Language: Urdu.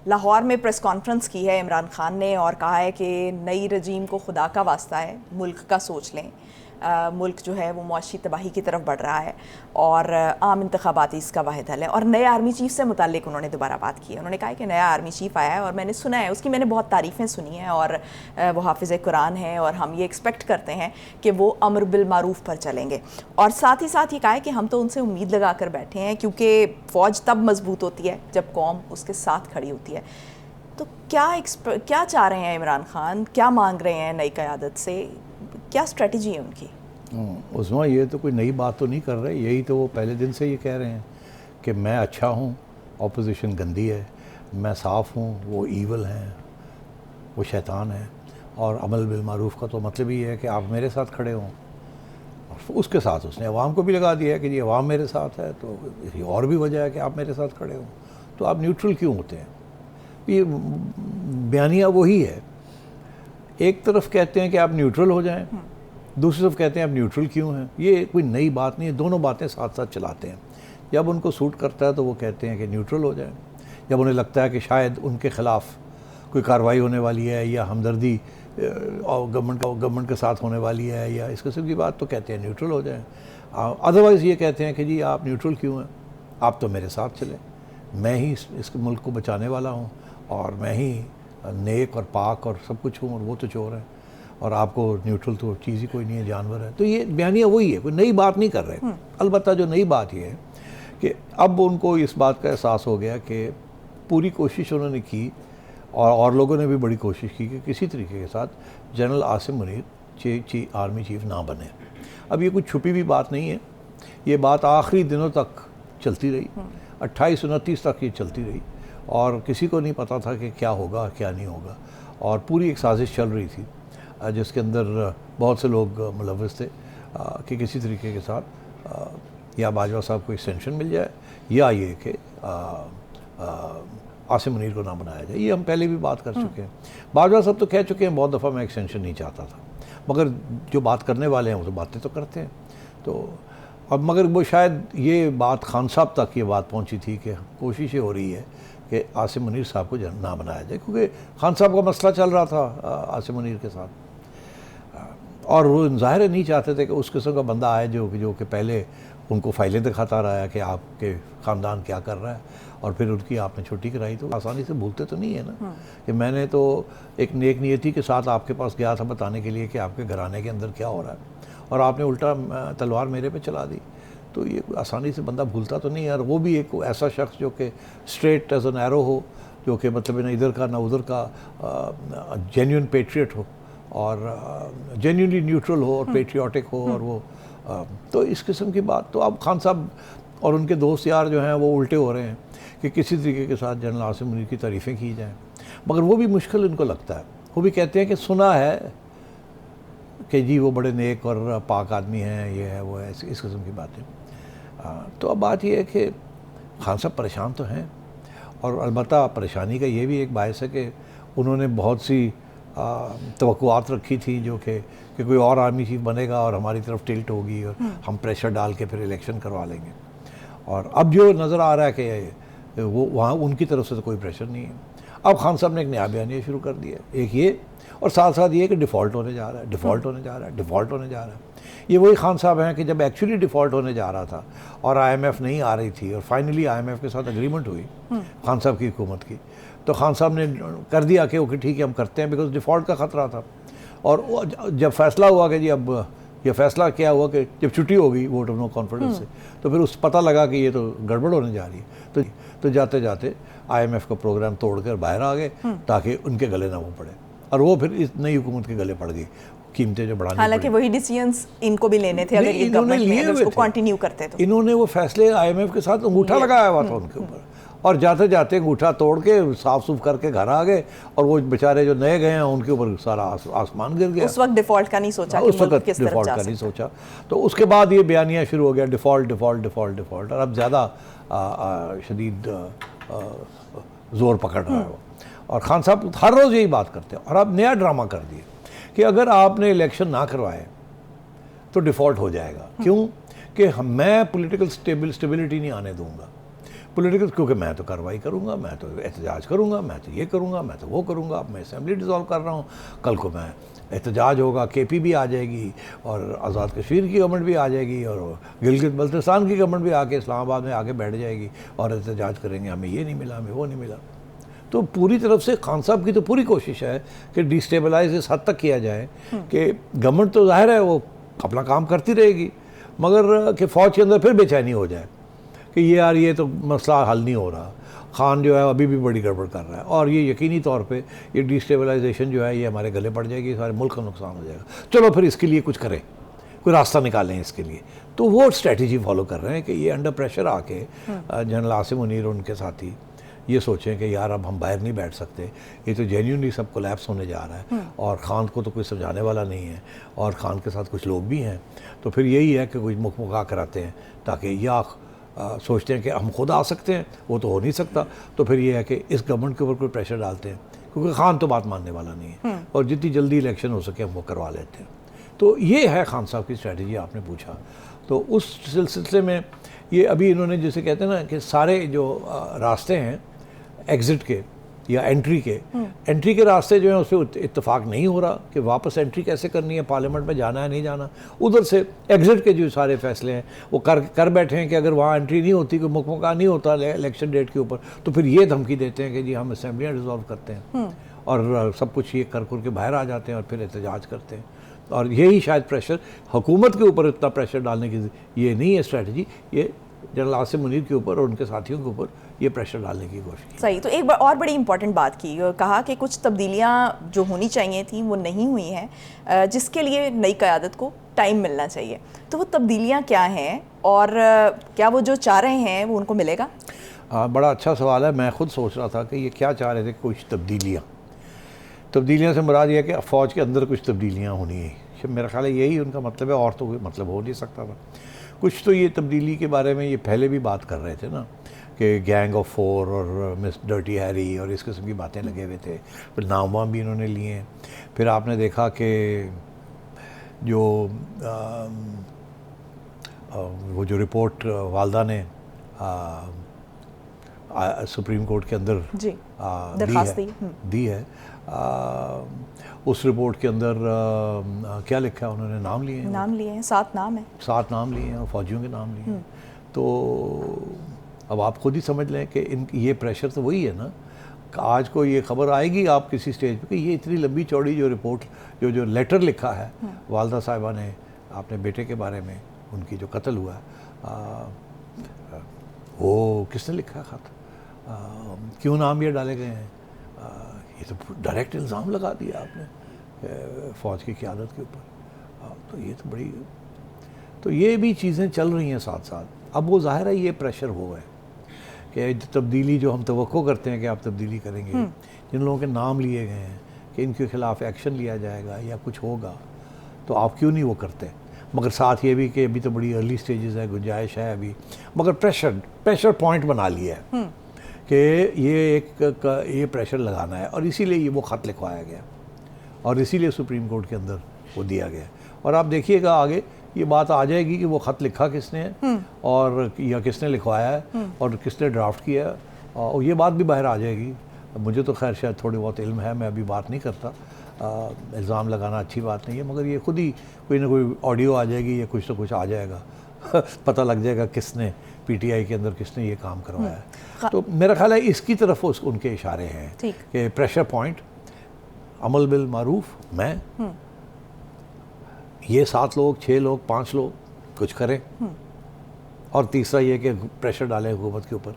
لاہور میں پریس کانفرنس کی ہے عمران خان نے اور کہا ہے کہ نئی رجیم کو خدا کا واسطہ ہے، ملک کا سوچ لیں، ملک جو ہے وہ معاشی تباہی کی طرف بڑھ رہا ہے اور عام انتخابات اس کا واحد حل ہے۔ اور نئے آرمی چیف سے متعلق انہوں نے دوبارہ بات کی ہے، انہوں نے کہا کہ نیا آرمی چیف آیا ہے اور میں نے سنا ہے، اس کی میں نے بہت تعریفیں سنی ہیں اور وہ حافظ قرآن ہے اور ہم یہ ایکسپیکٹ کرتے ہیں کہ وہ امر بالمعروف پر چلیں گے، اور ساتھ ہی ساتھ یہ کہا ہے کہ ہم تو ان سے امید لگا کر بیٹھے ہیں کیونکہ فوج تب مضبوط ہوتی ہے جب قوم اس کے ساتھ کھڑی ہوتی ہے۔ تو کیا چاہ رہے ہیں عمران خان، کیا مانگ رہے ہیں نئی قیادت سے، کیا اسٹریٹجی ہے ان کی؟ عظمیٰ یہ تو کوئی نئی بات تو نہیں کر رہے، یہی تو وہ پہلے دن سے یہ کہہ رہے ہیں کہ میں اچھا ہوں، اپوزیشن گندی ہے، میں صاف ہوں، وہ ایول ہیں، وہ شیطان ہیں، اور عمل بالمعروف کا تو مطلب ہی ہے کہ آپ میرے ساتھ کھڑے ہوں۔ اس کے ساتھ اس نے عوام کو بھی لگا دیا ہے کہ جی عوام میرے ساتھ ہے، تو یہ اور بھی وجہ ہے کہ آپ میرے ساتھ کھڑے ہوں، تو آپ نیوٹرل کیوں ہوتے ہیں؟ یہ بیانیہ وہی ہے، ایک طرف کہتے ہیں کہ آپ نیوٹرل ہو جائیں، دوسری طرف کہتے ہیں آپ نیوٹرل کیوں ہیں۔ یہ کوئی نئی بات نہیں ہے، دونوں باتیں ساتھ ساتھ چلاتے ہیں۔ جب ان کو سوٹ کرتا ہے تو وہ کہتے ہیں کہ نیوٹرل ہو جائیں، جب انہیں لگتا ہے کہ شاید ان کے خلاف کوئی کارروائی ہونے والی ہے یا ہمدردی گورنمنٹ کے ساتھ ہونے والی ہے یا اس قسم کی بات، تو کہتے ہیں نیوٹرل ہو جائیں۔ ادروائز یہ کہتے ہیں کہ جی آپ نیوٹرل کیوں ہیں، آپ تو میرے ساتھ چلیں، میں ہی اس ملک کو بچانے والا ہوں اور میں ہی نیک اور پاک اور سب کچھ ہوں، اور وہ تو چور ہیں، اور آپ کو نیوٹرل تو چیز ہی کوئی نہیں ہے، جانور ہے۔ تو یہ بیانیہ وہی ہے، کوئی نئی بات نہیں کر رہے۔ البتہ جو نئی بات یہ ہے کہ اب ان کو اس بات کا احساس ہو گیا کہ پوری کوشش انہوں نے کی، اور لوگوں نے بھی بڑی کوشش کی کہ کسی طریقے کے ساتھ general Asim Munir army chief نہ بنے۔ اب یہ کوئی چھپی ہوئی بات نہیں ہے، یہ بات آخری دنوں تک چلتی رہی، 28-29 تک یہ چلتی رہی، اور کسی کو نہیں پتا تھا کہ کیا ہوگا کیا نہیں ہوگا، اور پوری ایک سازش چل رہی تھی جس کے اندر بہت سے لوگ ملوث تھے کہ کسی طریقے کے ساتھ یا باجوہ صاحب کو ایکسٹینشن مل جائے یا یہ کہ عاصم منیر کو نہ بنایا جائے۔ یہ ہم پہلے بھی بات کر چکے ہیں، باجوہ صاحب تو کہہ چکے ہیں بہت دفعہ میں ایکسٹینشن نہیں چاہتا تھا، مگر جو بات کرنے والے ہیں وہ تو باتیں تو کرتے ہیں۔ تو اب مگر وہ شاید یہ بات خان صاحب تک یہ بات پہنچی تھی کہ کوشش یہ ہو رہی ہے کہ عاصم منیر صاحب کو نہ بنایا جائے، کیونکہ خان صاحب کا مسئلہ چل رہا تھا عاصم منیر کے ساتھ، اور وہ ظاہر نہیں چاہتے تھے کہ اس قسم کا بندہ آئے جو کہ پہلے ان کو فائلیں دکھاتا رہا ہے کہ آپ کے خاندان کیا کر رہا ہے، اور پھر ان کی آپ نے چھٹی کرائی۔ تو آسانی سے بھولتے تو نہیں ہے نا کہ میں نے تو ایک نیک نیتی کے ساتھ آپ کے پاس گیا تھا بتانے کے لیے کہ آپ کے گھرانے کے اندر کیا ہو رہا ہے، اور آپ نے الٹا تلوار میرے پہ چلا دی۔ تو یہ آسانی سے بندہ بھولتا تو نہیں ہے، اور وہ بھی ایک ایسا شخص جو کہ اسٹریٹ ایز این ایرو ہو، جو کہ مطلب نہ ادھر کا نہ ادھر کا، جینیون پیٹریٹ ہو اور جینیونلی نیوٹرل ہو اور پیٹریوٹک ہو، اور وہ تو اس قسم کی بات۔ تو اب خان صاحب اور ان کے دوست یار جو ہیں وہ الٹے ہو رہے ہیں کہ کسی طریقے کے ساتھ جنرل عاصم منیر کی تعریفیں کی جائیں، مگر وہ بھی مشکل ان کو لگتا ہے۔ وہ بھی کہتے ہیں کہ سنا ہے کہ جی وہ بڑے نیک اور پاک آدمی ہیں، یہ ہے وہ ہے، اس قسم کی باتیں۔ تو اب بات یہ ہے کہ خان صاحب پریشان تو ہیں، اور البتہ پریشانی کا یہ بھی ایک باعث ہے کہ انہوں نے بہت سی توقعات رکھی تھی جو کہ کوئی اور آرمی چیف بنے گا اور ہماری طرف ٹلٹ ہوگی اور ہم پریشر ڈال کے پھر الیکشن کروا لیں گے، اور اب جو نظر آ رہا ہے کہ وہ وہاں ان کی طرف سے تو کوئی پریشر نہیں ہے۔ اب خان صاحب نے ایک نیا بیانیہ شروع کر دیا ہے، ایک یہ، اور ساتھ ساتھ یہ کہ ڈیفالٹ ہونے جا رہا ہے، ڈیفالٹ ہونے جا رہا ہے، ڈیفالٹ ہونے جا رہا ہے۔ یہ وہی خان صاحب ہیں کہ جب ایکچولی ڈیفالٹ ہونے جا رہا تھا اور آئی ایم ایف نہیں آ رہی تھی، اور فائنلی آئی ایم ایف کے ساتھ اگریمنٹ ہوئی خان صاحب کی حکومت کی، تو خان صاحب نے کر دیا کہ اوکے ٹھیک ہے ہم کرتے ہیں، بیکاز ڈیفالٹ کا خطرہ تھا۔ اور جب فیصلہ ہوا کہ جی اب یہ فیصلہ کیا ہوا کہ جب چھٹی ہو گئی ووٹ آف نو کانفیڈنس سے، تو پھر اس پتہ لگا کہ یہ تو گڑبڑ ہونے جا رہی ہے، تو جاتے جاتے آئی ایم ایف کا پروگرام توڑ کر باہر آ گئے تاکہ ان کے گلے نہ وہ پڑے، اور وہ پھر اس نئی حکومت کے گلے پڑ گئی، قیمتیں جو بڑھانی، حالانکہ وہی ڈیسیژنز ان کو بھی لینے تھے اگر یہ گورنمنٹ میں اس کو کنٹینیو کرتے تو۔ انہوں نے وہ فیصلے آئی ایم ایف کے ساتھ انگوٹھا لگایا ہوا تھا ان کے اوپر، اور جاتے جاتے انگوٹھا توڑ کے صاف صوف کر کے گھر آ گئے، اور وہ بیچارے جو نئے گئے ہیں ان کے اوپر سارا آسمان گر گیا۔ اس وقت ڈیفالٹ کا نہیں سوچا، اس وقت ڈیفالٹ کا نہیں سوچا، تو اس کے بعد یہ بیانیہ شروع ہو گیا ڈیفالٹ ڈیفالٹ ڈیفالٹ ڈیفالٹ، اور اب زیادہ شدید زور پکڑ رہا ہے وہ، اور خان صاحب ہر روز یہی بات کرتے ہیں، اور اب نیا ڈرامہ کر دیا کہ اگر آپ نے الیکشن نہ کروائے تو ڈیفالٹ ہو جائے گا۔ کیوں کہ میں پولیٹیکل اسٹیبلٹی نہیں آنے دوں گا، پولیٹیکل، کیونکہ میں تو کارروائی کروں گا، میں تو احتجاج کروں گا، میں تو یہ کروں گا، میں تو وہ کروں گا، اب میں اسمبلی ڈیزالو کر رہا ہوں، کل کو میں احتجاج ہوگا، کے پی بھی آ جائے گی اور آزاد کشمیر کی گورنمنٹ بھی آ جائے گی اور گلگت بلتستان کی گورنمنٹ بھی آ کے اسلام آباد میں آ کے بیٹھ جائے گی اور احتجاج کریں گے، ہمیں یہ نہیں ملا، ہمیں وہ نہیں ملا. تو پوری طرف سے خان صاحب کی تو پوری کوشش ہے کہ ڈیسٹیبلائز اس حد تک کیا جائے کہ گورنمنٹ تو ظاہر ہے وہ اپنا کام کرتی رہے گی، مگر کہ فوج کے اندر پھر بے چینی ہو جائے کہ یار یہ تو مسئلہ حل نہیں ہو رہا، خان جو ہے ابھی بھی بڑی گڑبڑ کر رہا ہے، اور یہ یقینی طور پہ یہ ڈیسٹیبلائزیشن جو ہے یہ ہمارے گلے پڑ جائے گی، سارے ملک کا نقصان ہو جائے گا، چلو پھر اس کے لیے کچھ کریں، کوئی راستہ نکالیں اس کے لیے. تو وہ اسٹریٹجی فالو کر رہے ہیں کہ یہ انڈر پریشر آ کے جنرل عاصم منیر اور ان کے ساتھی یہ سوچیں کہ یار اب ہم باہر نہیں بیٹھ سکتے، یہ تو جینیونلی سب کولیپس ہونے جا رہا ہے اور خان کو تو کوئی سمجھانے والا نہیں ہے اور خان کے ساتھ کچھ لوگ بھی ہیں، تو پھر یہی ہے کہ کچھ مکا کراتے ہیں تاکہ یا سوچتے ہیں کہ ہم خود آ سکتے ہیں، وہ تو ہو نہیں سکتا، تو پھر یہ ہے کہ اس گورنمنٹ کے اوپر کوئی پریشر ڈالتے ہیں کیونکہ خان تو بات ماننے والا نہیں ہے اور جتنی جلدی الیکشن ہو سکے ہم وہ کروا لیتے ہیں. تو یہ ہے خان صاحب کی اسٹریٹجی. آپ نے پوچھا تو اس سلسلے میں یہ ابھی انہوں نے جسے کہتے ہیں نا کہ سارے جو راستے ہیں ایگزٹ کے یا انٹری کے راستے جو ہیں اس پہ اتفاق نہیں ہو رہا کہ واپس انٹری کیسے کرنی ہے، پارلیمنٹ میں جانا ہے نہیں جانا. ادھر سے ایگزٹ کے جو سارے فیصلے ہیں وہ کر بیٹھے ہیں کہ اگر وہاں انٹری نہیں ہوتی، کوئی مکمکا نہیں ہوتا الیکشن ڈیٹ کے اوپر، تو پھر یہ دھمکی دیتے ہیں کہ جی ہم اسمبلیاں ڈیزالو کرتے ہیں اور سب کچھ یہ کر کے باہر آ جاتے ہیں اور پھر احتجاج کرتے ہیں. اور یہی شاید پریشر حکومت کے اوپر اتنا پریشر ڈالنے کی یہ نہیں ہے اسٹریٹجی، یہ جنرل عاصم منیر کے اوپر اور ان کے ساتھیوں کے اوپر یہ پریشر ڈالنے کی کوشش کی. صحیح. تو ایک اور بڑی امپورٹنٹ بات کی، کہا کہ کچھ تبدیلیاں جو ہونی چاہیے تھیں وہ نہیں ہوئی ہیں، جس کے لیے نئی قیادت کو ٹائم ملنا چاہیے. تو وہ تبدیلیاں کیا ہیں اور کیا وہ جو چاہ رہے ہیں وہ ان کو ملے گا؟ بڑا اچھا سوال ہے. میں خود سوچ رہا تھا کہ یہ کیا چاہ رہے تھے. کچھ تبدیلیاں سے مراد یہ ہے کہ فوج کے اندر کچھ تبدیلیاں ہونی ہیں. میرا خیال ہے یہی ان کا مطلب ہے، اور تو کوئی مطلب ہو نہیں سکتا تھا. کچھ تو یہ تبدیلی کے بارے میں یہ پہلے بھی بات کر رہے تھے نا کہ گینگ آف فور اور مس ڈرٹی ہیری اور اس قسم کی باتیں لگے ہوئے تھے. پھر نام وام بھی انہوں نے لیے ہیں. پھر آپ نے دیکھا کہ جو وہ جو رپورٹ والدہ نے سپریم کورٹ کے اندر دی ہے اس رپورٹ کے اندر کیا لکھا ہے انہوں نے؟ نام لیے ہیں 7 نام ہیں، 7 نام لیے ہیں اور فوجیوں کے نام لیے ہیں. تو اب آپ خود ہی سمجھ لیں کہ یہ پریشر تو وہی ہے نا کہ آج کو یہ خبر آئے گی آپ کسی سٹیج پہ کہ یہ اتنی لمبی چوڑی جو رپورٹ جو لیٹر لکھا ہے والدہ صاحبہ نے اپنے بیٹے کے بارے میں، ان کی جو قتل ہوا ہے، وہ کس نے لکھا ہے خط، کیوں نام یہ ڈالے گئے ہیں؟ یہ تو ڈائریکٹ الزام لگا دیا آپ نے فوج کی قیادت کے اوپر. تو یہ تو بڑی، تو یہ بھی چیزیں چل رہی ہیں ساتھ ساتھ. اب وہ ظاہر ہے یہ پریشر ہوا ہے کہ تبدیلی جو ہم توقع کرتے ہیں کہ آپ تبدیلی کریں گے، جن لوگوں کے نام لیے گئے ہیں کہ ان کے خلاف ایکشن لیا جائے گا یا کچھ ہوگا، تو آپ کیوں نہیں وہ کرتے؟ مگر ساتھ یہ بھی کہ ابھی تو بڑی ارلی سٹیجز ہے، گنجائش ہے ابھی، مگر پریشر پوائنٹ بنا لیا ہے کہ یہ پریشر لگانا ہے، اور اسی لیے یہ وہ خط لکھوایا گیا اور اسی لیے سپریم کورٹ کے اندر وہ دیا گیا. اور آپ دیکھیے گا آگے یہ بات آ جائے گی کہ وہ خط لکھا کس نے ہے اور یا کس نے لکھوایا ہے اور کس نے ڈرافٹ کیا ہے، اور یہ بات بھی باہر آ جائے گی. مجھے تو خیر شاید تھوڑی بہت علم ہے، میں ابھی بات نہیں کرتا، الزام لگانا اچھی بات نہیں ہے، مگر یہ خود ہی کوئی نہ کوئی آڈیو آ جائے گی یا کچھ نہ کچھ آ جائے گا، پتہ لگ جائے گا کس نے پی ٹی آئی کے اندر کس نے یہ کام کروایا ہے. تو میرا خیال ہے اس کی طرف ان کے اشارے ہیں کہ پریشر پوائنٹ، عمل بالمعروف، میں یہ 7 لوگ 6 لوگ 5 لوگ کچھ کریں، اور تیسرا یہ کہ پریشر ڈالیں حکومت کے اوپر